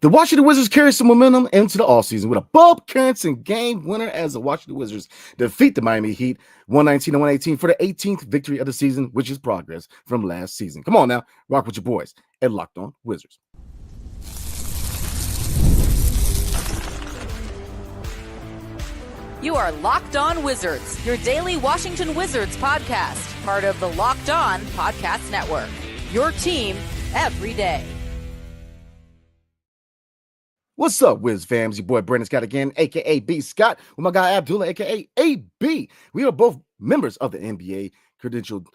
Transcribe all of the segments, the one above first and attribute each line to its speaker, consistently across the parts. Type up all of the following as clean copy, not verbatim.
Speaker 1: The Washington Wizards carry some momentum into the offseason with a Bub Carrington game winner as the Washington Wizards defeat the Miami Heat 119-118 for the 18th victory of the season, which is progress from last season. Come on now, rock with your boys at Locked On Wizards.
Speaker 2: You are Locked On Wizards, your daily Washington Wizards podcast, part of the Locked On Podcast Network. Your team every day.
Speaker 1: What's up, Wiz fams? Your boy Brandon Scott again, a.k.a. BScott, with my guy Abdullah, a.k.a. AB. We are both members of the NBA credentialed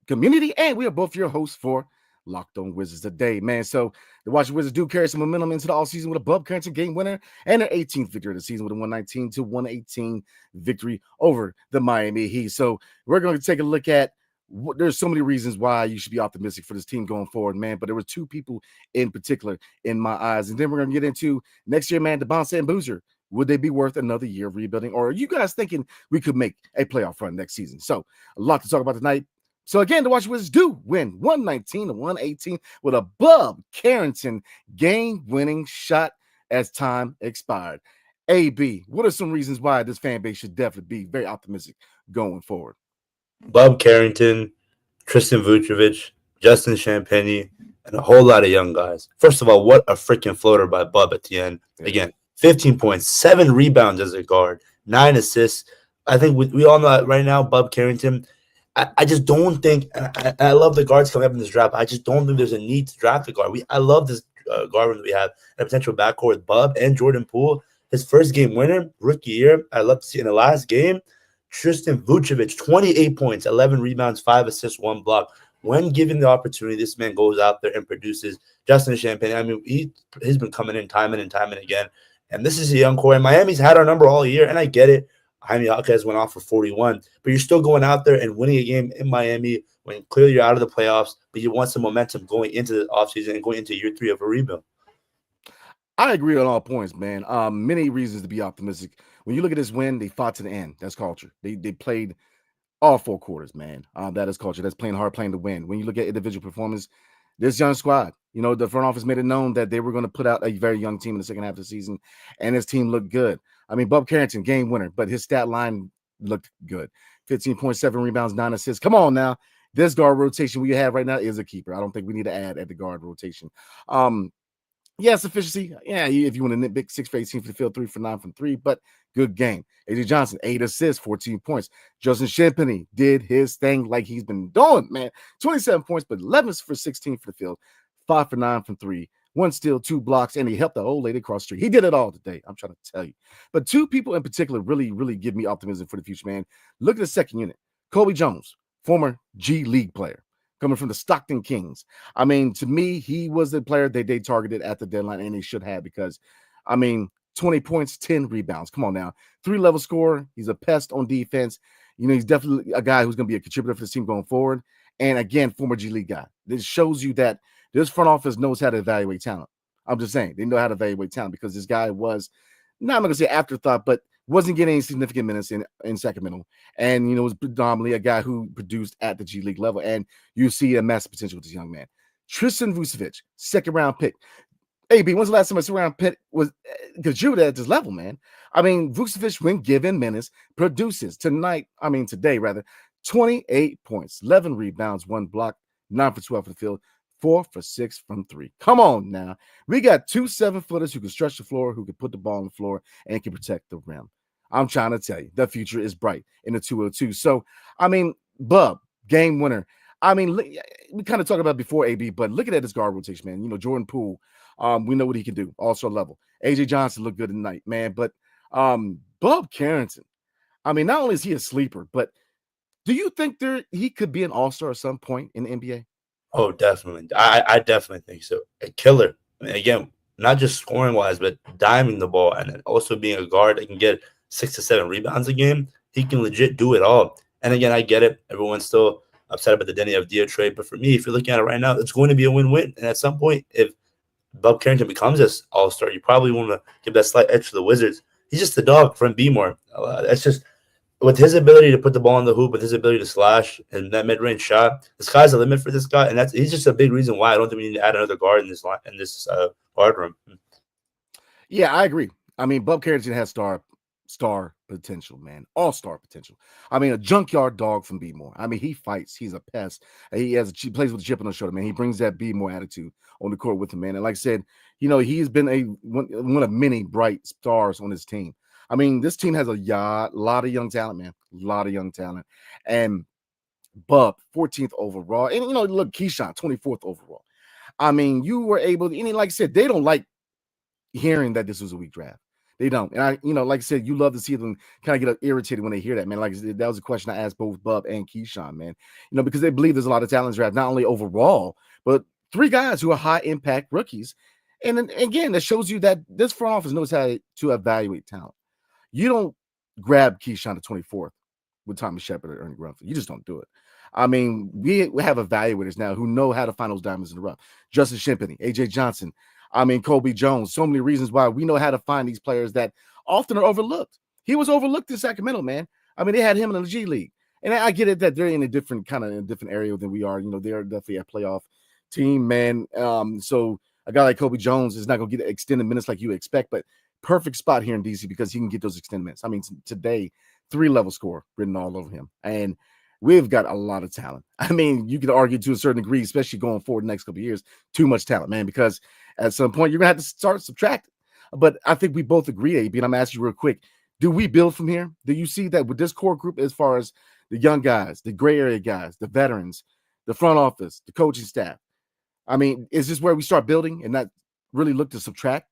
Speaker 1: community, and we are both your hosts for Locked On Wizards today, man. So the Washington Wizards do carry some momentum into the offseason with a Bub Carrington game winner and their 18th victory of the season with a 119-118 victory over the Miami Heat. So we're going to take a look at there's so many reasons why you should be optimistic for this team going forward, man. But there were two people in particular in my eyes. And then we're going to get into next year, man, DeBonce and Boozer. Would they be worth another year of rebuilding? Or are you guys thinking we could make a playoff run next season? So a lot to talk about tonight. So again, the Washington Wizards do win 119-118 with a Bub Carrington game-winning shot as time expired. AB, what are some reasons why this fan base should definitely be very optimistic going forward?
Speaker 3: Bub Carrington, Tristan Vucevic, Justin Champagnie, and a whole lot of young guys. First of all, what a freaking floater by Bub at the end. Again, 15 points, 7 rebounds as a guard, 9 assists. I think we all know that right now, Bub Carrington, I just don't think – I love the guards coming up in this draft. I just don't think there's a need to draft a guard. I love this guard room that we have, a potential backcourt with Bub and Jordan Poole. His first game winner, rookie year, I love to see in the last game. Tristan Vucevic, 28 points, 11 rebounds, 5 assists, 1 block. When given the opportunity, this man goes out there and produces. Justin Champagnie, I mean, he's been coming in time and time and again. And this is a young core. And Miami's had our number all year, and I get it. Jaime Jaquez went off for 41. But you're still going out there and winning a game in Miami when clearly you're out of the playoffs, but you want some momentum going into the offseason and going into year 3 of a rebuild.
Speaker 1: I agree on all points, man. Many reasons to be optimistic. When you look at this win, they fought to the end. That's culture. They played all 4 quarters, man. That is culture. That's playing hard, playing to win. When you look at individual performance, this young squad, the front office made it known that they were going to put out a very young team in the second half of the season, and his team looked good. I mean, Bub Carrington, game winner, but his stat line looked good. 15.7 rebounds, 9 assists. Come on now. This guard rotation we have right now is a keeper. I don't think we need to add at the guard rotation. Yes, efficiency. Yeah, if you want to nitpick, 6 for 18 for the field, 3 for 9 from 3, but good game. AJ Johnson, 8 assists, 14 points. Justin Champagnie did his thing like he's been doing, man. 27 points, but 11 for 16 for the field, 5 for 9 from 3, 1 steal, 2 blocks, and he helped the old lady cross the street. He did it all today. I'm trying to tell you. But 2 people in particular really, really give me optimism for the future, man. Look at the second unit. Kobe Jones, former G League player, coming from the Stockton Kings. I mean, to me, he was the player they targeted at the deadline, and they should have because, 20 points, 10 rebounds. Come on now. 3-level scorer. He's a pest on defense. He's definitely a guy who's going to be a contributor for this team going forward. And, again, former G League guy. This shows you that this front office knows how to evaluate talent. I'm just saying. They know how to evaluate talent because this guy was, I'm not going to say afterthought, but wasn't getting any significant minutes in Sacramento. And, was predominantly a guy who produced at the G League level. And you see a massive potential with this young man. Tristan Vucevic, second-round pick. AB, when's the last time a second-round pick was contributed at this level, man? Vucevic, when given minutes, produces today, 28 points, 11 rebounds, 1 block, 9 for 12 for the field, 4 for 6 from 3. Come on now. We got 2 7-footers who can stretch the floor, who can put the ball on the floor, and can protect the rim. I'm trying to tell you, the future is bright in the 202. So, Bub, game winner. We kind of talked about it before, AB, but look at this guard rotation, man. Jordan Poole, we know what he can do, also level. AJ Johnson looked good tonight, man. But Bub Carrington, not only is he a sleeper, but do you think he could be an all-star at some point in the NBA?
Speaker 3: Oh, definitely. I definitely think so. A killer. Again, not just scoring-wise, but diming the ball and then also being a guard that can get 6 to 7 rebounds a game. He can legit do it all. And again, I get it. Everyone's still upset about the Denny Avdija trade. But for me, if you're looking at it right now, it's going to be a win-win. And at some point, if Bub Carrington becomes this all-star, you probably want to give that slight edge to the Wizards. He's just the dog from B-more. That's just with his ability to put the ball in the hoop, with his ability to slash and that mid-range shot, the sky's the limit for this guy. And he's just a big reason why I don't think we need to add another guard in this guard room.
Speaker 1: Yeah, I agree. I mean, Bub Carrington has star potential, man. All-star potential. I mean, a junkyard dog from B-more. I mean, he fights. He's a pest. He plays with a chip on his shoulder, man. He brings that B-more attitude on the court with him, man. And like I said, he's been one of many bright stars on his team. I mean, this team has a lot of young talent, man. A lot of young talent. And Bub, 14th overall. And, look, Keyshawn, 24th overall. I mean, you were able to, like I said, they don't like hearing that this was a weak draft. They don't. And I, like I said, you love to see them kind of get irritated when they hear that, man. Like I said, that was a question I asked both Bub and Keyshawn, man. Because they believe there's a lot of talent draft, not only overall, but 3 guys who are high impact rookies. And then, again, that shows you that this front office knows how to evaluate talent. You don't grab Keyshawn to 24th with Thomas Shepard or Ernie Grunfeld. You just don't do it. I mean, we have evaluators now who know how to find those diamonds in the rough. Justin Shimpany, AJ Johnson, Kobe Jones. So many reasons why we know how to find these players that often are overlooked. He was overlooked in Sacramento, man. I mean, they had him in the G League. And I get it that they're in a different area than we are. They're definitely a playoff team, man. So a guy like Kobe Jones is not going to get extended minutes like you expect, but perfect spot here in DC because he can get those extended minutes. I mean, today, 3-level score written all over him. And we've got a lot of talent. I mean, you could argue to a certain degree, especially going forward the next couple of years, too much talent, man, because at some point you're going to have to start subtracting. But I think we both agree, AB, and I'm asking you real quick, do we build from here? Do you see that with this core group as far as the young guys, the gray area guys, the veterans, the front office, the coaching staff? I mean, is this where we start building and not really look to subtract?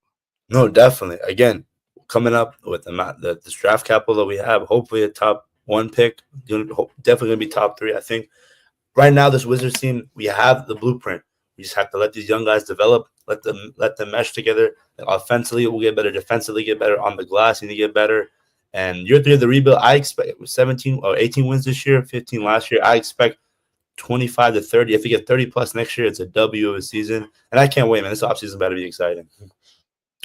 Speaker 3: No, definitely. Again, coming up with the draft capital that we have, hopefully a top 1 pick, definitely going to be top 3. I think right now this Wizards team, we have the blueprint. We just have to let these young guys develop, let them mesh together. Offensively, we'll get better. Defensively, get better. On the glass, you need to get better. And year 3 of the rebuild, I expect 17 or 18 wins this year, 15 last year. I expect 25 to 30. If we get 30 plus next year, it's a W of a season. And I can't wait, man. This offseason better be exciting.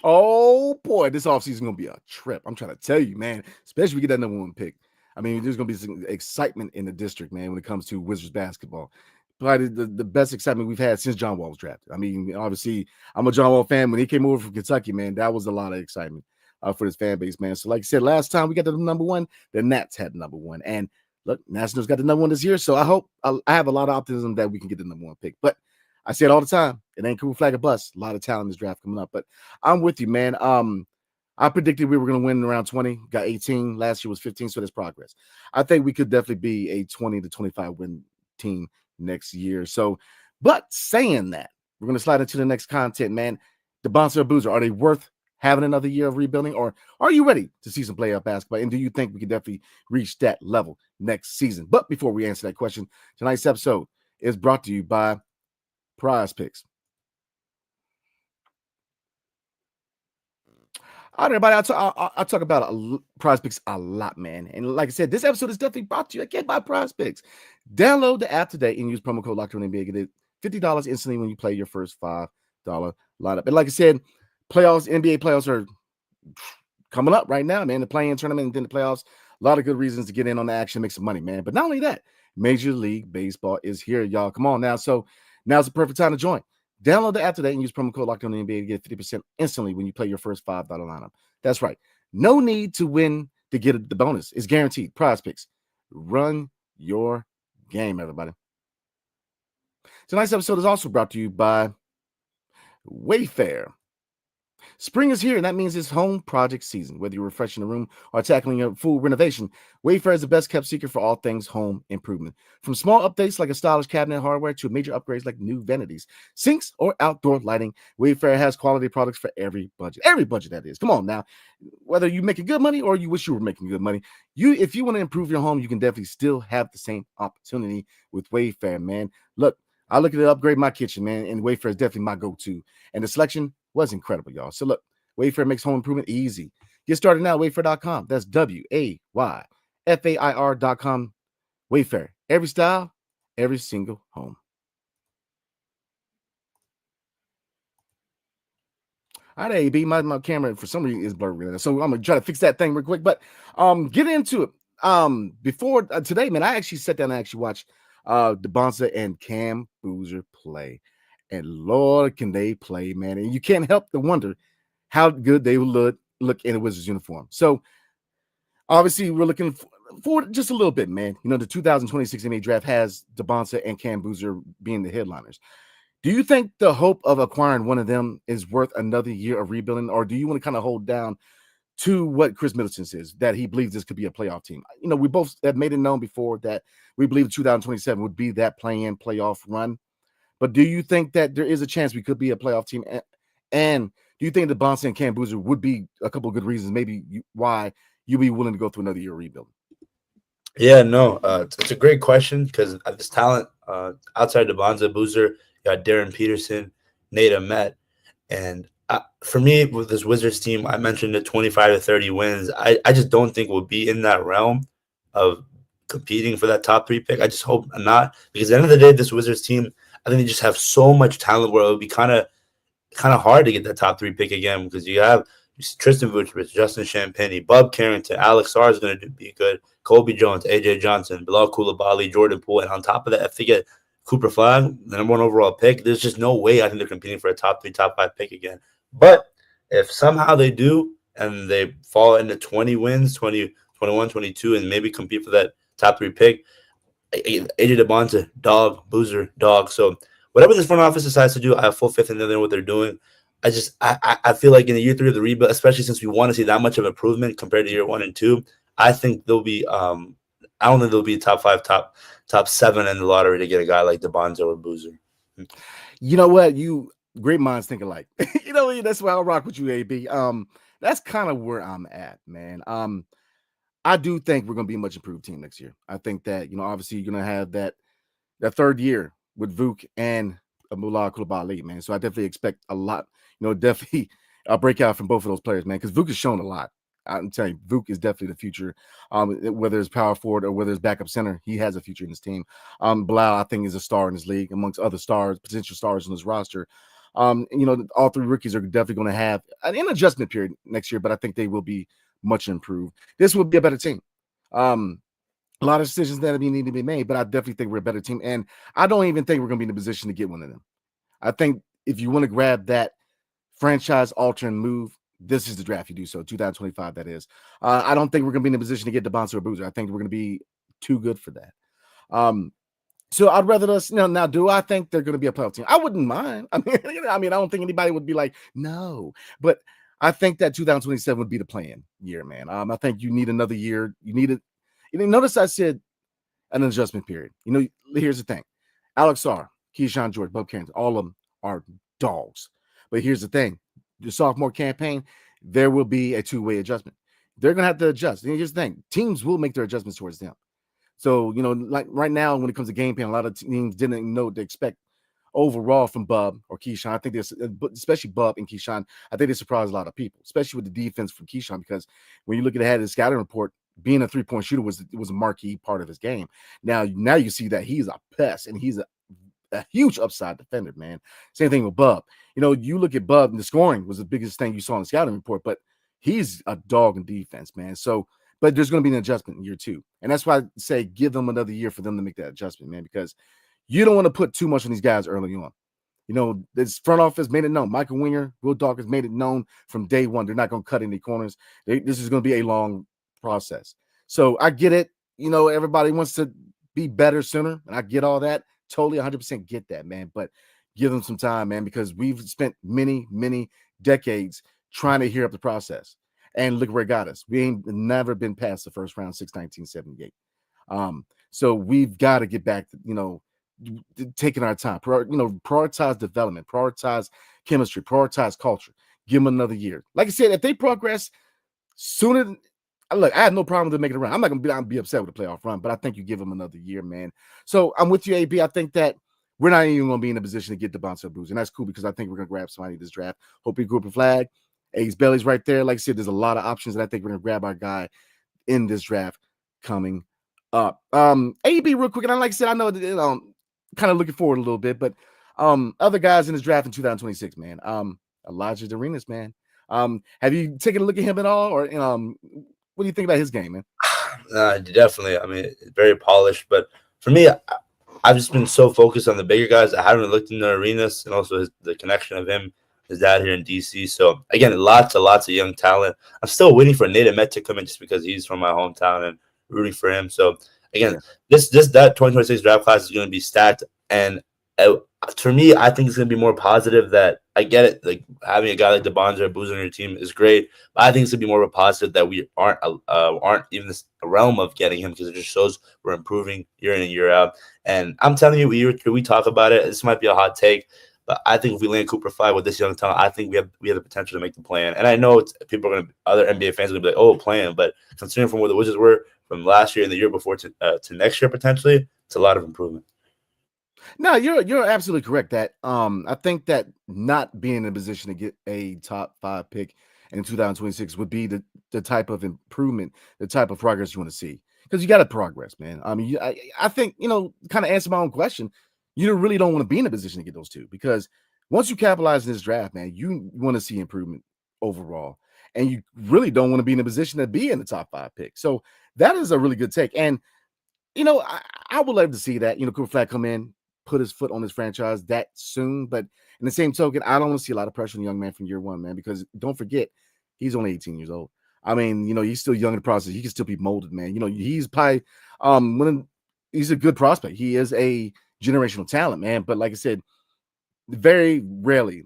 Speaker 1: Oh, boy, this offseason is going to be a trip. I'm trying to tell you, man, especially if we get that number 1 pick. I mean, there's going to be some excitement in the district, man, when it comes to Wizards basketball. Probably the best excitement we've had since John Wall was drafted. I mean, obviously, I'm a John Wall fan. When he came over from Kentucky, man, that was a lot of excitement for this fan base, man. So like I said, last time we got the number 1, the Nats had number 1. And look, Nationals got the number 1 this year. So I hope I have a lot of optimism that we can get the number 1 pick. But I say it all the time. It ain't cool flag a bust. A lot of talent in this draft coming up. But I'm with you, man. I predicted we were going to win around 20. Got 18. Last year was 15, so there's progress. I think we could definitely be a 20 to 25 win team next year. So, but saying that, we're going to slide into the next content, man. The Bonser Boozer, are they worth having another year of rebuilding, or are you ready to see some playoff basketball? And do you think we can definitely reach that level next season? But before we answer that question, tonight's episode is brought to you by Prize Picks. All right, everybody, I talk about Prize Picks a lot, man. And like I said, this episode is definitely brought to you again by Prize Picks. Download the app today and use promo code LOCKEDONNBA. Get $50 instantly when you play your first $5 lineup. And like I said, NBA playoffs are coming up right now, man. The play-in tournament and then the playoffs. A lot of good reasons to get in on the action, make some money, man. But not only that, Major League Baseball is here, y'all. Come on now. So now's the perfect time to join. Download the app today and use promo code LOCKEDONNBA to get 50% instantly when you play your first $5 lineup. That's right. No need to win to get the bonus. It's guaranteed. Prize Picks. Run your game, everybody. Tonight's episode is also brought to you by WayFair. Spring is here, and that means it's home project season. Whether you're refreshing a room or tackling a full renovation, WayFair is the best kept secret for all things home improvement. From small updates like a stylish cabinet hardware to major upgrades like new vanities, sinks, or outdoor lighting, WayFair has quality products for every budget. Every budget, that is. Come on now. Whether you making good money or you wish you were making good money, if you want to improve your home, you can definitely still have the same opportunity with WayFair, man. Look, I look at it, upgrade my kitchen, man, and WayFair is definitely my go-to. And the selection was incredible, y'all. So look, WayFair makes home improvement easy. Get started now at wayfair.com. That's WAYFAIR.com. WayFair. Every style, every single home. All right, AB, my camera for some reason is blurry right now, so I'm gonna try to fix that thing real quick. But get into it. Before today, man, I actually sat down and actually watched the Bonza and Cam Boozer play. And Lord, can they play, man. And you can't help but wonder, how good they will look in a Wizards uniform. So obviously, we're looking forward just a little bit, man. You know, the 2026 NBA draft has Devonta and Cam Boozer being the headliners. Do you think the hope of acquiring one of them is worth another year of rebuilding, or do you want to kind of hold down to what Chris Middleton says, that he believes this could be a playoff team? You know, we both have made it known before that we believe 2027 would be that play-in playoff run. But do you think that there is a chance we could be a playoff team? And do you think that Devonta and Cam Boozer would be a couple of good reasons, maybe why you'd be willing to go through another year of rebuilding?
Speaker 3: Yeah, no, it's a great question because this talent outside Devonta Boozer, you got Darren Peterson, Nate Ahmet, and for me with this Wizards team, I mentioned the 25 to 30 wins. I just don't think we'll be in that realm of competing for that top 3 pick. I just hope not, because at the end of the day, this Wizards team, I think they just have so much talent where it would be kind of hard to get that top 3 pick again, because you have Tristan Vucevic, Justin Champagnie, Bub Carrington, Alex Sarr is going to be good, Kobe Jones, AJ Johnson, Bilal Coulibaly, Jordan Poole, and on top of that, if they get Cooper Flag, the number 1 overall pick, there's just no way I think they're competing for a top 3, top 5 pick again. But if somehow they do and they fall into 20 wins, 20, 21, 22, and maybe compete for that top 3 pick, AJ Devonta, dog, Boozer, dog. So whatever this front office decides to do, I have full faith in what they're doing. I feel like in the year 3 of the rebuild, especially since we want to see that much of improvement compared to year 1 and 2, I think they'll be I don't think they'll be top 5, top 7 in the lottery to get a guy like Devonta or Boozer.
Speaker 1: You know what? Great minds think alike. You know, that's why I'll rock with you, AB. That's kind of where I'm at, man. I do think we're going to be a much improved team next year. I think that, you know, obviously you're going to have that third year with Vuk and Bilal Coulibaly, man. So I definitely expect a lot, you know, definitely a breakout from both of those players, man, because Vuk has shown a lot. I'm telling you, Vuk is definitely the future. Whether it's power forward or whether it's backup center, he has a future in his team. Bilal, I think, is a star in his league amongst other stars, potential stars in his roster. You know, all 3 rookies are definitely going to have an adjustment period next year, but I think they will be much improved. This will be a better team. A lot of decisions that need to be made, but I definitely think we're a better team. And I don't even think we're going to be in a position to get one of them. I think if you want to grab that franchise altering move, this is the draft you do. So 2025, that is. I don't think we're going to be in a position to get Devonta or Boozer. I think we're going to be too good for that. So I'd rather us, you know, now do I think they're going to be a playoff team? I wouldn't mind. I mean, I don't think anybody would be like, no, but I think that 2027 would be the plan year, man. I think you need another year. You need it. You know, notice I said an adjustment period. You know, here's the thing. Alex Sarr, Keyshawn George, Bub Carrington, all of them are dogs. But here's the thing. The sophomore campaign, there will be a 2-way adjustment. They're going to have to adjust. And here's the thing. Teams will make their adjustments towards them. So, you know, like right now, when it comes to game plan, a lot of teams didn't know what to expect overall from Bub or Keyshawn. I think there's, especially Bub and Keyshawn, I think they surprised a lot of people, especially with the defense from Keyshawn, because when you look at the scouting report, being a 3-point shooter was a marquee part of his game. Now you see that he's a pest and he's a huge upside defender, man. Same thing with Bub. You know, you look at Bub, and the scoring was the biggest thing you saw in the scouting report, but he's a dog in defense, man. So, but there's going to be an adjustment in year 2. And that's why I say give them another year for them to make that adjustment, man, because you don't want to put too much on these guys early on. You know, this front office made it known. Michael Winger, Will Dawkins made it known from day one. They're not going to cut any corners. This is going to be a long process. So I get it. You know, everybody wants to be better sooner, and I get all that. Totally 100% get that, man. But give them some time, man, because we've spent many, many decades trying to hear up the process. And look where it got us. We ain't never been past the first round since 1978. So we've got to get back to, you know, taking our time, prioritize development, prioritize chemistry, prioritize culture, give them another year. Like I said, if they progress sooner, look, I have no problem with them making it around. I'm not going to be upset with the playoff run, but I think you give them another year, man. So I'm with you, AB. I think that we're not even going to be in a position to get the bouncer booze, and that's cool because I think we're going to grab somebody this draft. Hope you group a flag. Ace Belly's right there. Like I said, there's a lot of options, and I think we're going to grab our guy in this draft coming up. AB, real quick, and like I said, I know that, kind of looking forward a little bit, but other guys in this draft in 2026, man. Elijah Arenas, man. Have you taken a look at him at all, or what do you think about his game, man?
Speaker 3: Definitely. I mean, very polished, but for me, I've just been so focused on the bigger guys. I haven't looked into Arenas and also the connection of him his dad here in DC. So again, lots of young talent. I'm still waiting for Nate Met to come in just because he's from my hometown and rooting for him. So again, that 2026 draft class is going to be stacked. And for me, I think it's going to be more positive. That I get it, like having a guy like DeBonza or Boozer on your team is great, but I think it's going to be more of a positive that we aren't even a realm of getting him, because it just shows we're improving year in and year out. And I'm telling you, we talk about it. This might be a hot take, but I think if we land Cooper Fly with this young talent, I think we have the potential to make the plan. And I know other NBA fans are going to be like, oh, plan, but considering from where the Wizards were from last year and the year before to next year potentially, it's a lot of improvement.
Speaker 1: No, you're absolutely correct. That I think that not being in a position to get a top 5 pick in 2026 would be the type of improvement, the type of progress you want to see, because you got to progress, man. I mean, I think, kind of answer my own question. You really don't want to be in a position to get those two, because once you capitalize in this draft, man, you want to see improvement overall, and you really don't want to be in a position to be in the top 5 pick. So that is a really good take, and I would love to see that Cooper Flag come in, put his foot on his franchise that soon. But in the same token, I don't want to see a lot of pressure on the young man from year one, man, because don't forget, he's only 18 years old. I mean, he's still young in the process. He can still be molded, man. He's probably he's a good prospect. He is a generational talent, man. But like I said, very rarely,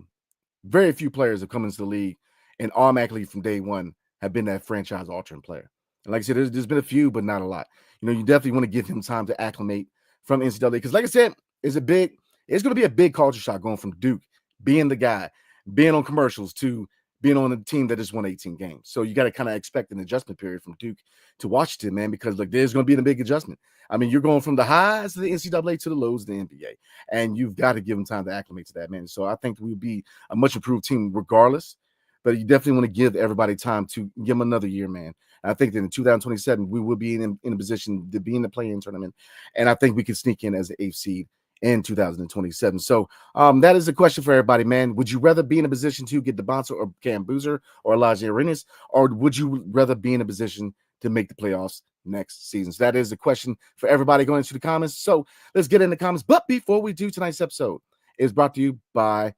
Speaker 1: very few players have come into the league and automatically from day one have been that franchise altering player. And like I said, there's been a few, but not a lot. You definitely want to give him time to acclimate from NCAA, because like I said, it's going to be a big culture shock going from Duke, being the guy, being on commercials, to being on a team that just won 18 games. So you got to kind of expect an adjustment period from Duke to Washington, man, because there's going to be a big adjustment. I mean, you're going from the highs of the NCAA to the lows of the NBA, and you've got to give them time to acclimate to that, man. So I think we'll be a much improved team regardless, but you definitely want to give everybody time to give them another year, man. I think that in 2027, we will be in a position to be in the play-in tournament, and I think we can sneak in as the 8th seed in 2027. So that is the question for everybody, man. Would you rather be in a position to get DeBonza or Cam Boozer or Elijah Arenas, or would you rather be in a position to make the playoffs next season? So that is the question for everybody going into the comments. So let's get in the comments. But before we do, tonight's episode is brought to you by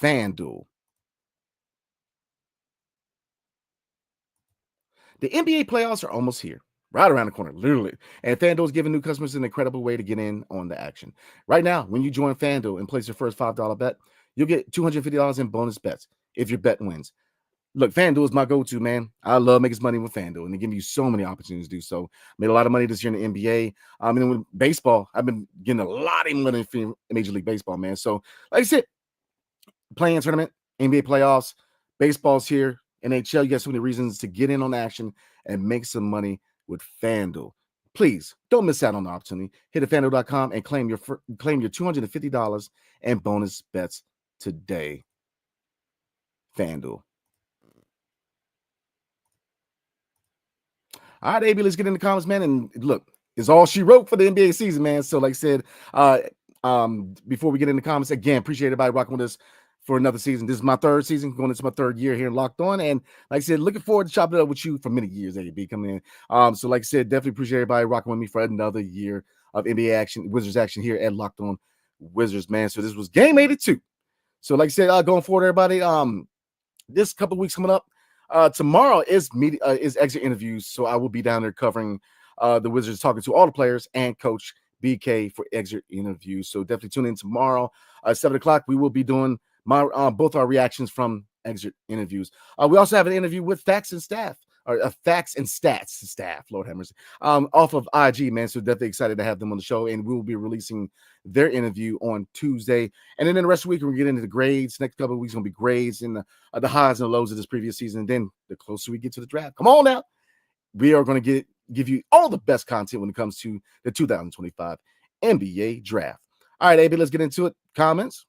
Speaker 1: FanDuel. The NBA playoffs are almost here, right around the corner, literally. And FanDuel is giving new customers an incredible way to get in on the action. Right now, when you join FanDuel and place your first $5 bet, you'll get $250 in bonus bets if your bet wins. Look, FanDuel is my go-to, man. I love making money with FanDuel, and they give you so many opportunities to do so. Made a lot of money this year in the NBA. With baseball, I've been getting a lot of money in Major League Baseball, man. So, like I said, playing tournament, NBA playoffs, baseball's here. NHL, you got so many reasons to get in on action and make some money with FanDuel. Please don't miss out on the opportunity. Hit FanDuel.com and claim your $250 in bonus bets today. FanDuel. All right, AB, let's get in the comments, man. And look, it's all she wrote for the NBA season, man. So, like I said, before we get in the comments, again, appreciate everybody rocking with us for another season. This is my 3rd season, going into my 3rd year here in Locked On. And like I said, looking forward to chopping it up with you for many years, AB, coming in. So like I said, definitely appreciate everybody rocking with me for another year of NBA action, Wizards action here at Locked On Wizards, man. So this was game 82. So like I said, going forward, everybody, this couple of weeks coming up, tomorrow is exit interviews. So I will be down there covering the Wizards, talking to all the players and Coach BK for exit interviews. So definitely tune in tomorrow at 7 o'clock. We will be doing both our reactions from exit interviews. We also have an interview with Facts and Stats, Lord have mercy, off of IG, man. So definitely excited to have them on the show, and we will be releasing their interview on Tuesday. And then in the rest of the week, we're going to get into the grades. Next couple of weeks going to be grades and the highs and the lows of this previous season. And then the closer we get to the draft, come on now, we are going to give you all the best content when it comes to the 2025 NBA draft. All right, AB, let's get into it. Comments.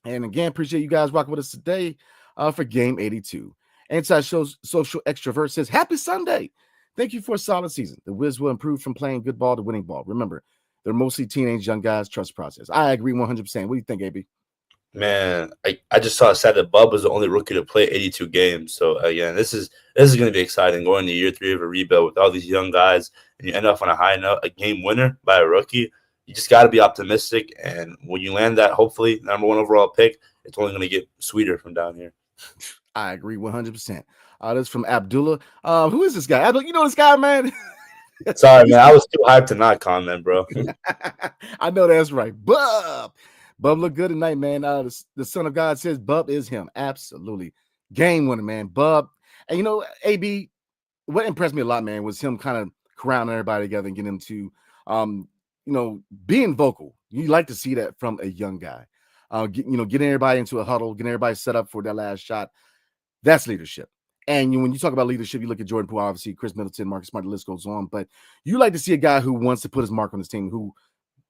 Speaker 1: And again, appreciate you guys rocking with us today for game 82. Anti-social extrovert says, happy Sunday. Thank you for a solid season. The Wiz will improve from playing good ball to winning ball. Remember, they're mostly teenage young guys. Trust the process. I agree 100%. What do you think, AB?
Speaker 3: Man, I just saw a stat that Bub was the only rookie to play 82 games. So again, this is going to be exciting going to year 3 of a rebuild with all these young guys, and you end up on a high note, a game winner by a rookie. You just got to be optimistic, and when you land that, hopefully, number 1 overall pick, it's only going to get sweeter from down here.
Speaker 1: I agree 100%. This is from Abdullah. Who is this guy? You know this guy, man?
Speaker 3: Sorry, man. I was too hyped to not comment, bro.
Speaker 1: I know that's right. Bub look good tonight, man. The Son of God says Bub is him. Absolutely. Game winner, man. Bub. And, AB, what impressed me a lot, man, was him kind of crowning everybody together and getting him to, being vocal. You like to see that from a young guy. Getting everybody into a huddle, getting everybody set up for that last shot. That's leadership. And when you talk about leadership, you look at Jordan Poole, obviously, Chris Middleton, Marcus Smart, the list goes on. But you like to see a guy who wants to put his mark on his team, who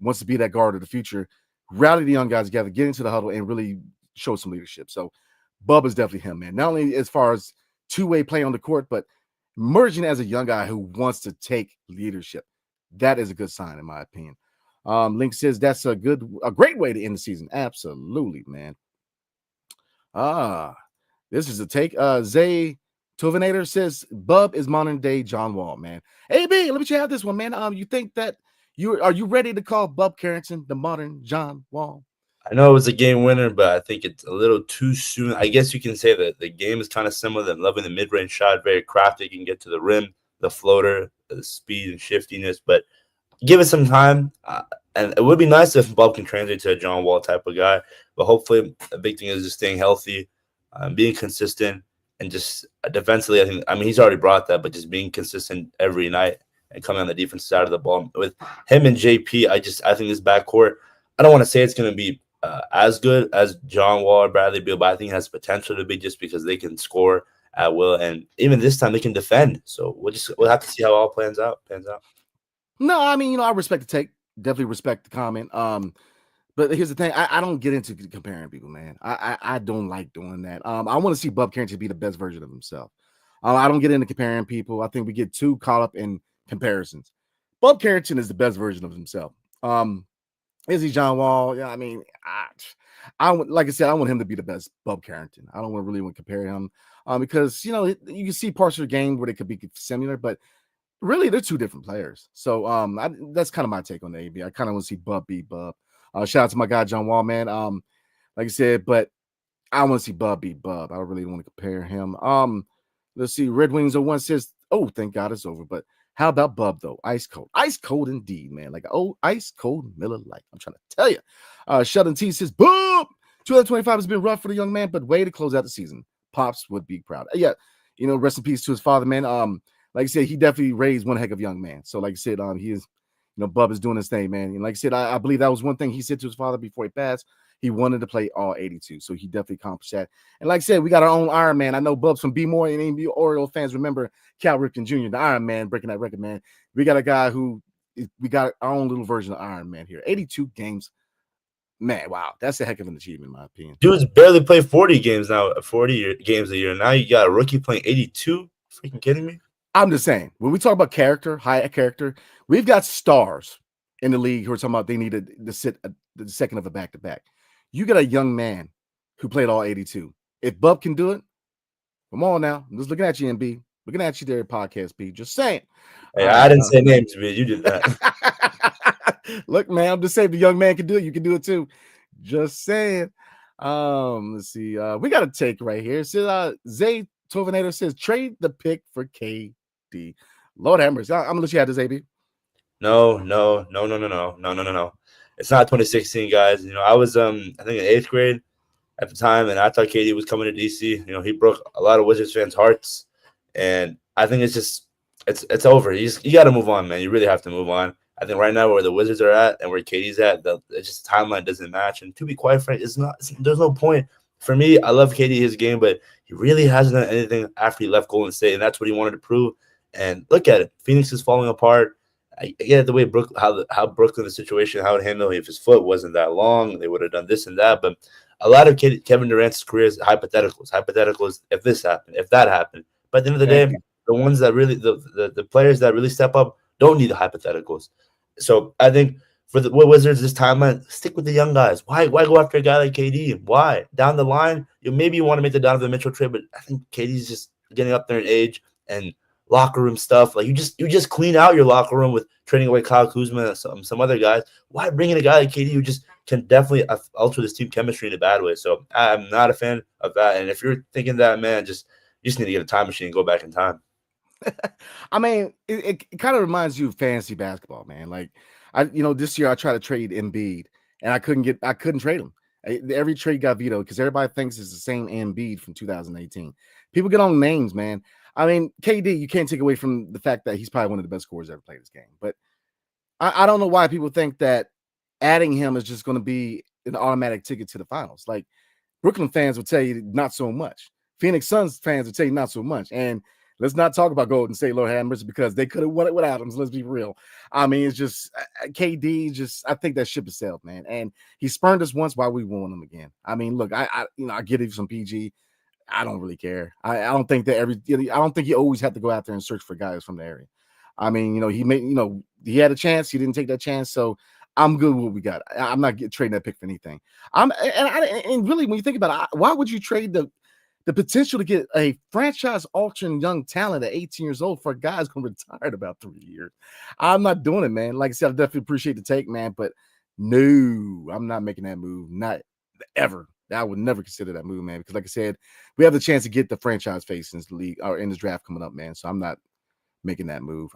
Speaker 1: wants to be that guard of the future, rally the young guys together, get into the huddle, and really show some leadership. So Bub is definitely him, man. Not only as far as two-way play on the court, but emerging as a young guy who wants to take leadership. That is a good sign, in my opinion. Link says that's a great way to end the season. Absolutely, man. This is a take. Zay Tovinator says Bub is modern day John Wall, man. AB, let me have this one, man. You think that are you ready to call Bub Carrington the modern John Wall?
Speaker 3: I know it was a game winner, but I think it's a little too soon. I guess you can say that the game is kind of similar. Them loving the mid-range shot, very crafty, can get to the rim, the floater, the speed and shiftiness. But give it some time, and it would be nice if Bub can translate to a John Wall type of guy. But hopefully, a big thing is just staying healthy, being consistent, and just defensively. I mean, he's already brought that, but just being consistent every night and coming on the defensive side of the ball with him and JP. I think this backcourt. I don't want to say it's going to be as good as John Wall or Bradley Beal, but I think it has potential to be just because they can score at will, and even this time they can defend. So we'll have to see how it all pans out.
Speaker 1: No, I mean, I respect the take. Definitely respect the comment. But here's the thing. I don't get into comparing people, man. I don't like doing that. I want to see Bub Carrington be the best version of himself. I don't get into comparing people. I think we get too caught up in comparisons. Bub Carrington is the best version of himself. Is he John Wall? Yeah, I mean, like I said, I want him to be the best Bub Carrington. I don't really want to compare him because, you can see parts of the game where they could be similar, but really they're two different players. So that's kind of my take on the AB. I kind of want to see Bub be Bub. Shout out to my guy, John Wall, man. Like I said, but I want to see Bub be Bub. I really don't want to compare him. Let's see. Red Wings 01 says, oh, thank God it's over. But how about Bub, though? Ice cold. Ice cold indeed, man. Like, ice cold Miller Lite. I'm trying to tell you. Sheldon T says, boom! 2025 has been rough for the young man, but way to close out the season. Pops would be proud. Yeah, rest in peace to his father, man. Like I said, he definitely raised one heck of a young man. So, like I said, he is, Bub is doing his thing, man. And like I said, I believe that was one thing he said to his father before he passed. He wanted to play all 82. So he definitely accomplished that. And like I said, we got our own Iron Man. I know Bubs from B More and NBA Oriole fans remember Cal Ripken Jr., the Iron Man, breaking that record, man. We got a guy we got our own little version of Iron Man here. 82 games. Man, wow. That's a heck of an achievement, in my opinion.
Speaker 3: Dude's barely played 40 games now, 40 games a year. Now you got a rookie playing 82? Freaking kidding me?
Speaker 1: I'm just saying, when we talk about high character, we've got stars in the league who are talking about they needed to sit the second of a back-to-back. You got a young man who played all 82. If Bub can do it, come on now. I'm just looking at you, MB. Looking at you there, podcast B. Just saying.
Speaker 3: Hey, I didn't say names, man. You did that.
Speaker 1: Look, man, I'm just saying the young man can do it. You can do it too. Just saying. Let's see. We got a take right here. It says Zay Tovinator says trade the pick for KD. Lord have mercy. I'm gonna let you have this, AB.
Speaker 3: No. It's not 2016, guys. I was I think in 8th grade at the time, and I thought KD was coming to DC. He broke a lot of Wizards fans' hearts, and I think it's over. You got to move on, man. You really have to move on. I think right now where the Wizards are at and where KD's at, it's just timeline doesn't match. And to be quite frank, there's no point. For me, I love KD, his game, but he really hasn't done anything after he left Golden State, and that's what he wanted to prove. And look at it. Phoenix is falling apart. I get the way how Brooklyn, the situation, how it handled if his foot wasn't that long, they would have done this and that. But a lot of Kevin Durant's career is hypotheticals. If this happened, if that happened. But at the end of the day, the ones that really, the players that really step up don't need the hypotheticals. So I think for the Wizards this timeline, stick with the young guys. Why go after a guy like KD? Why? Down the line, maybe you want to make the Donovan Mitchell trade, but I think KD's just getting up there in age, and locker room stuff. Like you just clean out your locker room with trading away Kyle Kuzma and some other guys. Why bring in a guy like KD who just can definitely alter this team chemistry in a bad way? So I'm not a fan of that. And if you're thinking that, man, you just need to get a time machine and go back in time.
Speaker 1: I mean, it kind of reminds you of fantasy basketball, man. Like this year I tried to trade Embiid and I couldn't trade him. Every trade got vetoed because everybody thinks it's the same Embiid from 2018. People get on names, man. I mean, KD, you can't take away from the fact that he's probably one of the best scorers ever played this game. But I don't know why people think that adding him is just going to be an automatic ticket to the finals. Like Brooklyn fans would tell you not so much. Phoenix Suns fans would tell you not so much. And let's not talk about Golden State, Lord have mercy, because they could have won it without him. So let's be real. I mean, it's just KD. I think that ship is sailed, man. And he spurned us once. Why we won him again? I mean, look, I get it some PG. I don't really care. I don't think that I don't think you always have to go out there and search for guys from the area. I mean, he had a chance. He didn't take that chance. So I'm good with what we got. I'm not trading that pick for anything. And really, when you think about it, why would you trade the potential to get a franchise-altering young talent at 18 years old for a guy who's going to retire in about 3 years? I'm not doing it, man. Like I said, I definitely appreciate the take, man. But no, I'm not making that move. Not ever. I would never consider that move, man. Because like I said, we have the chance to get the franchise face in the league or in this draft coming up, man. So I'm not making that move.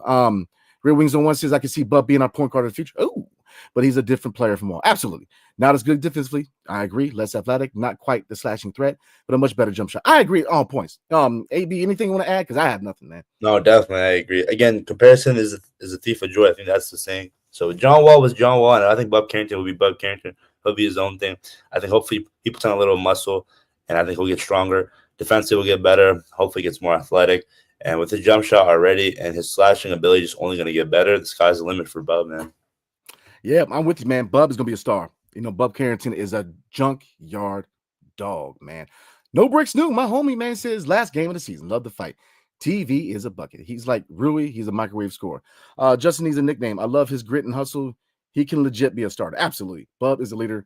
Speaker 1: Real Wings on One says I can see Bub being our point guard in the future. Oh, but he's a different player from all. Absolutely. Not as good defensively. I agree. Less athletic, not quite the slashing threat, but a much better jump shot. I agree on points. AB, anything you want to add? Because I have nothing, man.
Speaker 3: No, definitely. I agree. Again, comparison is a thief of joy. I think that's the saying. So John Wall was John Wall, and I think Bub Carrington will be Bub Carrington. He'll be his own thing. I think hopefully he puts on a little muscle, and I think he'll get stronger. Defensively will get better. Hopefully gets more athletic. And with his jump shot already and his slashing ability just only going to get better, the sky's the limit for Bub, man.
Speaker 1: Yeah, I'm with you, man. Bub is going to be a star. Bub Carrington is a junkyard dog, man. No Bricks New, my homie, man, says last game of the season. Love the fight. TV is a bucket. He's like Rui. He's a microwave scorer. Justin needs a nickname. I love his grit and hustle. He can legit be a starter. Absolutely. Bub is a leader.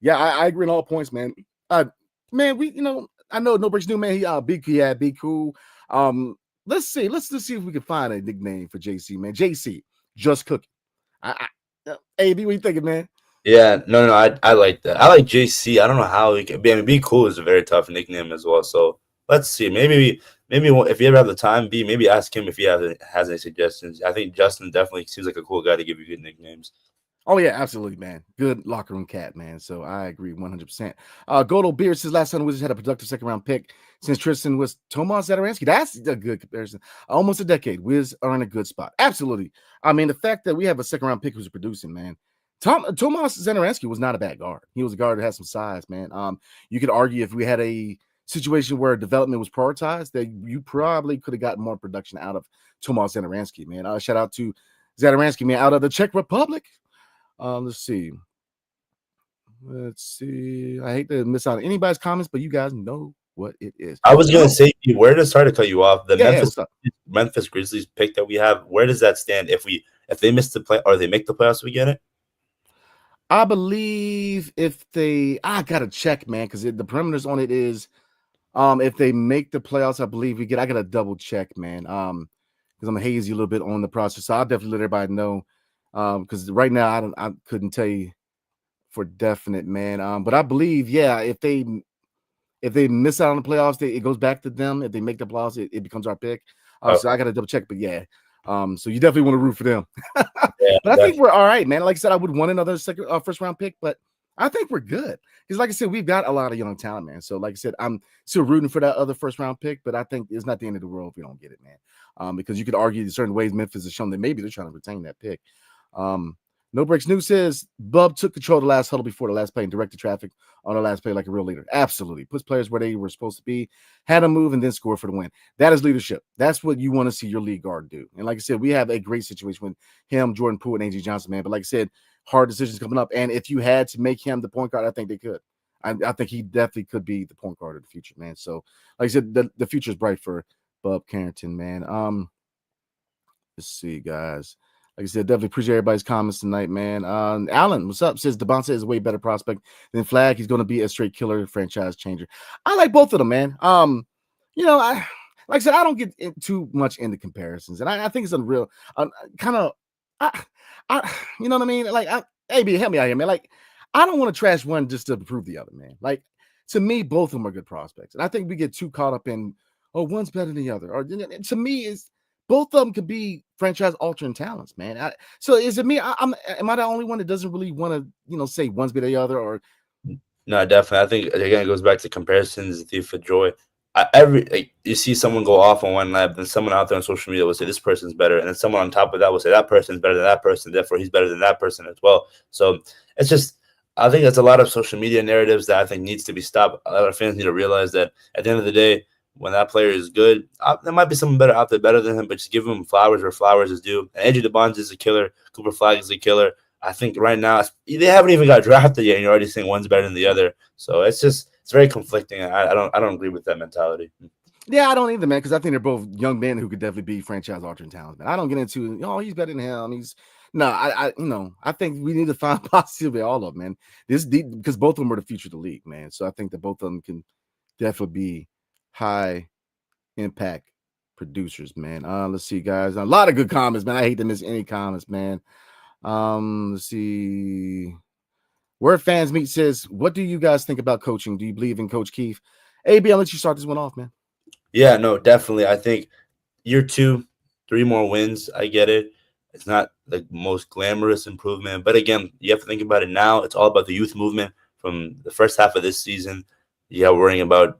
Speaker 1: Yeah, I agree on all points, man. Man, I know No Bricks New, man. Be cool. Let's see if we can find a nickname for JC, man. JC, just cooking. AB, what you thinking, man?
Speaker 3: Yeah, no, I like that. I like JC. I don't know how he can be. I mean, Be Cool is a very tough nickname as well. So let's see. Maybe if you ever have the time, maybe ask him if he has any suggestions. I think Justin definitely seems like a cool guy to give you good nicknames.
Speaker 1: Oh, yeah, absolutely, man. Good locker room cat, man. So I agree 100%. Godo Beard says last time the Wizards had a productive second-round pick since Tristan was Tomas Zatoransky. That's a good comparison. Almost a decade. Wiz are in a good spot. Absolutely. I mean, the fact that we have a second-round pick who's producing, man. Tomas Zatoransky was not a bad guard. He was a guard that had some size, man. You could argue if we had a situation where development was prioritized, that you probably could have gotten more production out of Tomas Zatoransky, man. Shout out to Zatoransky, man, out of the Czech Republic. Let's see. I hate to miss out on anybody's comments, but you guys know what it is.
Speaker 3: I was gonna say, where does sorry to cut you off? The Memphis Grizzlies pick that we have, where does that stand if they miss the play or they make the playoffs? We get it.
Speaker 1: I believe I gotta check, man, because the parameters on it is, if they make the playoffs, I believe I gotta double check, man. Because I'm hazy a little bit on the process, so I'll definitely let everybody know. Because right now I couldn't tell you for definite, man. But I believe, yeah, if they miss out on the playoffs, it goes back to them. If they make the playoffs, it becomes our pick. So I got to double check. But yeah, so you definitely want to root for them.
Speaker 3: Yeah,
Speaker 1: but I think we're all right, man. Like I said, I would want another first round pick, but I think we're good because, like I said, we've got a lot of young talent, man. So, like I said, I'm still rooting for that other first round pick, but I think it's not the end of the world if we don't get it, man. Because you could argue in certain ways Memphis has shown that maybe they're trying to retain that pick. No Breaks News says Bub took control of the last huddle before the last play and directed traffic on the last play like a real leader. Absolutely. Puts players where they were supposed to be, had a move, and then score for the win. That is leadership. That's what you want to see your lead guard do. And like I said, we have a great situation with him, Jordan Poole, and A.J. Johnson, man. But like I said, hard decisions coming up. And if you had to make him the point guard, I think they could. I think he definitely could be the point guard of the future, man. So like I said, the future is bright for Bub Carrington, man. Let's see, guys. Like I said, definitely appreciate everybody's comments tonight, man. Alan, what's up? Says Devontae is a way better prospect than Flag. He's going to be a straight killer, franchise changer. I like both of them, man. like I said, I don't get too much into comparisons, and I think it's unreal. Kind of, you know what I mean? Like, AB, help me out here, man. Like, I don't want to trash one just to prove the other, man. Like, to me, both of them are good prospects, and I think we get too caught up in, oh, one's better than the other, or to me, is both of them could be franchise altering talents, man. So is it me? Am I the only one that doesn't really want to, say one's better than the other, or?
Speaker 3: No, definitely. I think again it goes back to comparisons, the thief of joy. You see someone go off on one lap, then someone out there on social media will say this person's better, and then someone on top of that will say that person's better than that person, therefore he's better than that person as well. So it's just, I think it's a lot of social media narratives that I think needs to be stopped. A lot of fans need to realize that at the end of the day, when that player is good, there might be someone better out there, better than him, but just give him flowers where flowers is due. And AJ DeBonge is a killer. Cooper Flag is a killer. I think right now they haven't even got drafted yet, and you're already saying one's better than the other. So it's very conflicting. I don't agree with that mentality.
Speaker 1: Yeah, I don't either, man, because I think they're both young men who could definitely be franchise altering talents. Man, I don't get into, he's better than him. I think we need to find positivity all of them, man. Because both of them are the future of the league, man. So I think that both of them can definitely be high impact producers, man. Let's see, guys. A lot of good comments, man. I hate to miss any comments, man. Let's see. Where Fans Meet says, what do you guys think about coaching? Do you believe in Coach Keefe? AB, I'll let you start this one off, man.
Speaker 3: Yeah, no, definitely. I think year 2, 3 more wins. I get it. It's not the most glamorous improvement. But again, you have to think about it now. It's all about the youth movement from the first half of this season. Yeah, worrying about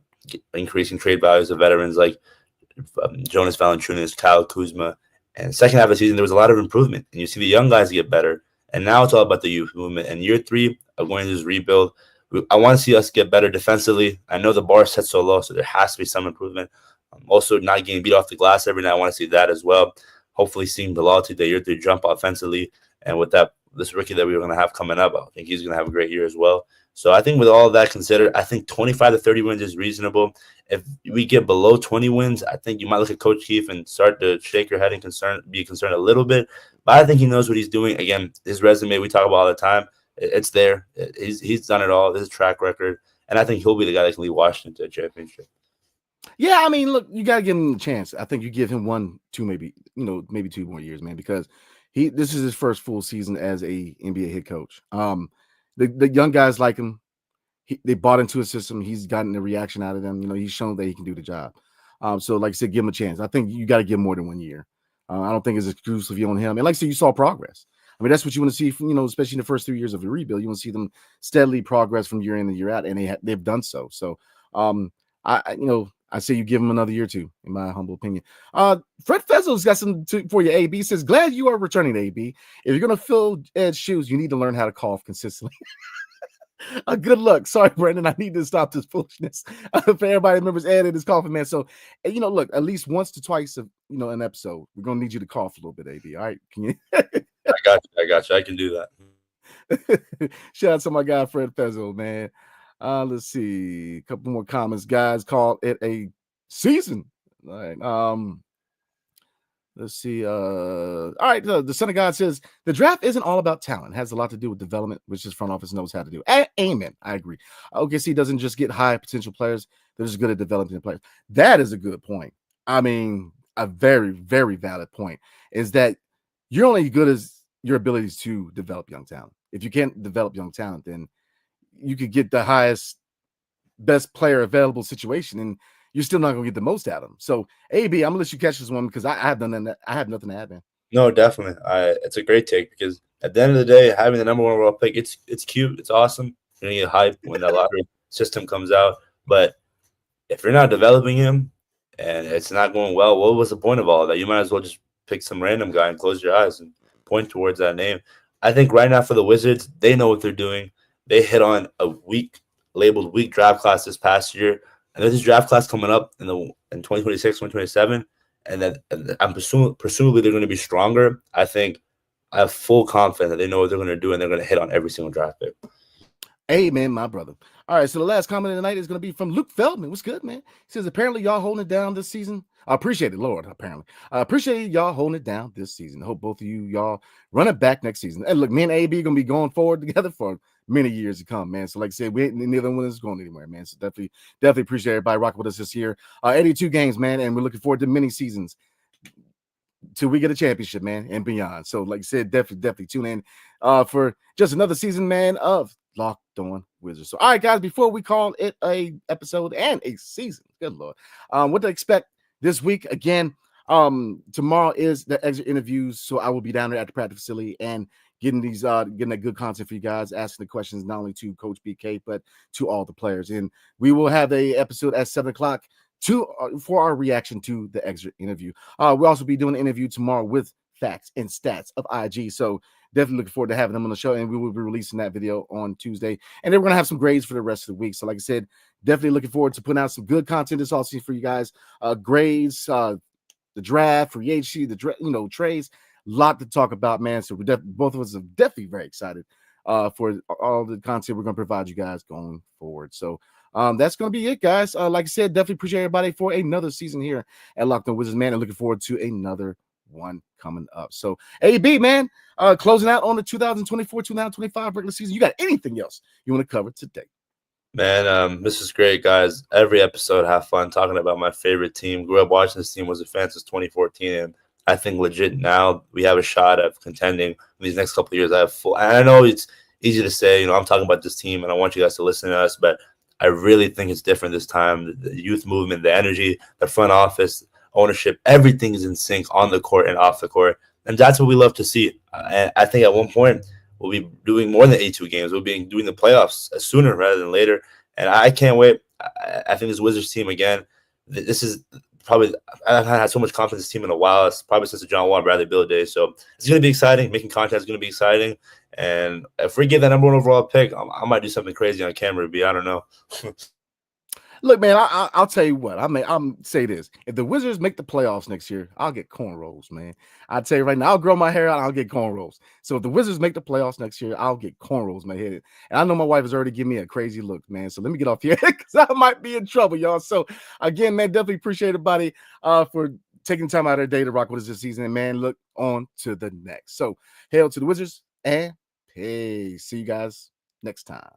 Speaker 3: increasing trade values of veterans like Jonas Valanciunas, Kyle Kuzma. And second half of the season, there was a lot of improvement. And you see the young guys get better. And now it's all about the youth movement. And year 3 of going to this rebuild, I want to see us get better defensively. I know the bar is set so low, so there has to be some improvement. Also, not getting beat off the glass every night. I want to see that as well. Hopefully, seeing Bilal today, year 3 jump offensively. And with this rookie that we were going to have coming up, I think he's going to have a great year as well. So I think with all of that considered, I think 25 to 30 wins is reasonable. If we get below 20 wins, I think you might look at Coach Keefe and start to shake your head and be concerned a little bit. But I think he knows what he's doing. Again, his resume we talk about all the time. It's there. He's done it all. This is track record. And I think he'll be the guy that can lead Washington to a championship.
Speaker 1: Yeah, I mean, look, you got to give him a chance. I think you give him 1, 2, maybe 2 more years, man, because this is his first full season as a NBA head coach. The young guys like him. They bought into his system. He's gotten a reaction out of them. He's shown that he can do the job. So, like I said, give him a chance. I think you got to give him more than 1 year. I don't think it's exclusively on him. And like I said, you saw progress. I mean, that's what you want to see from, especially in the first 3 years of a rebuild. You want to see them steadily progress from year in and year out, and they've done so. So, I say you give him another year or 2, in my humble opinion. Fred Fezzo's got some for you, AB. Says, glad you are returning, AB. If you're going to fill Ed's shoes, you need to learn how to cough consistently. Good luck. Sorry, Brandon. I need to stop this foolishness. For everybody that remembers Ed and his coughing, man. So, look, at least once to twice an episode, we're going to need you to cough a little bit, AB. All right? Can you?
Speaker 3: I got you. I can do
Speaker 1: that. Shout out to my guy, Fred Fezzo, man. Let's see. A couple more comments. Guys, call it a season. All right. Let's see. All right. The Son of God says the draft isn't all about talent. It has a lot to do with development, which his front office knows how to do. Amen. I agree. OKC doesn't just get high potential players. They're just good at developing players. That is a good point. I mean, a very, very valid point is that you're only good as your abilities to develop young talent. If you can't develop young talent, then you could get the highest, best player available situation, and you're still not going to get the most out of them. So, AB, I'm going to let you catch this one because I have nothing to add, man.
Speaker 3: No, definitely. It's a great take because at the end of the day, having the number 1 overall pick, it's cute. It's awesome. You're going to get hype when the lottery system comes out. But if you're not developing him and it's not going well, what was the point of all of that? You might as well just pick some random guy and close your eyes and point towards that name. I think right now for the Wizards, they know what they're doing. They hit on a labeled weak draft class this past year. And there's this draft class coming up in 2026, 2027. And then I'm presumably they're going to be stronger. I have full confidence that they know what they're going to do and they're going to hit on every single draft pick.
Speaker 1: Amen, my brother. All right, so the last comment of the night is going to be from Luke Feldman. What's good, man? He says, apparently y'all holding it down this season. I appreciate it, Lord, apparently. I appreciate y'all holding it down this season. I hope both of y'all run it back next season. And look, me and AB going to be going forward together for many years to come, man. So like I said, neither one is going anywhere, man. So definitely appreciate everybody rocking with us this year. 82 games, man, and we're looking forward to many seasons till we get a championship, man, and beyond. So, like I said, definitely tune in for just another season, man, of Locked On Wizards. So, all right, guys, before we call it a episode and a season, good Lord, what to expect this week? Again, tomorrow is the exit interviews, so I will be down there at the practice facility and getting that good content for you guys, asking the questions not only to Coach BK but to all the players. And we will have a episode at 7:00 for our reaction to the exit interview. We'll also be doing an interview tomorrow with Facts and Stats of IG. So definitely looking forward to having them on the show, and we will be releasing that video on Tuesday. And then we're gonna have some grades for the rest of the week. So, like I said, definitely looking forward to putting out some good content this offseason for you guys. Grades, the draft, free agency, trades. A lot to talk about, man. So both of us are definitely very excited for all the content we're gonna provide you guys going forward. So that's going to be it, guys. Like I said, definitely appreciate everybody for another season here at Locked On Wizards, man, and looking forward to another one coming up. So, AB, man, closing out on the 2024-2025 regular season. You got anything else you want to cover today?
Speaker 3: Man, this is great, guys. Every episode, have fun talking about my favorite team. Grew up watching this team, was a fan since 2014, and I think legit now we have a shot of contending these next couple of years. I know it's easy to say, I'm talking about this team, and I want you guys to listen to us, but I really think it's different this time. The youth movement, the energy, the front office, ownership, everything is in sync on the court and off the court. And that's what we love to see. And I think at one point we'll be doing more than 82 games. We'll be doing the playoffs sooner rather than later. And I can't wait. I think this Wizards team, again, this is probably – I've had so much confidence in this team in a while. It's probably since the John Wall and Bradley Beal days. So it's going to be exciting. Making content is going to be exciting. And if we get that number one overall pick, I might do something crazy on camera. I don't know.
Speaker 1: Look, man, I'll tell you what. I'm say this: if the Wizards make the playoffs next year, I'll get cornrows, man. I'll tell you right now, I'll grow my hair out. I'll get cornrows. So if the Wizards make the playoffs next year, I'll get cornrows in my head. And I know my wife has already given me a crazy look, man. So let me get off here because I might be in trouble, y'all. So again, man, definitely appreciate everybody for taking time out of their day to rock with us this season. And man, look on to the next. So hail to the Wizards and peace. See you guys next time.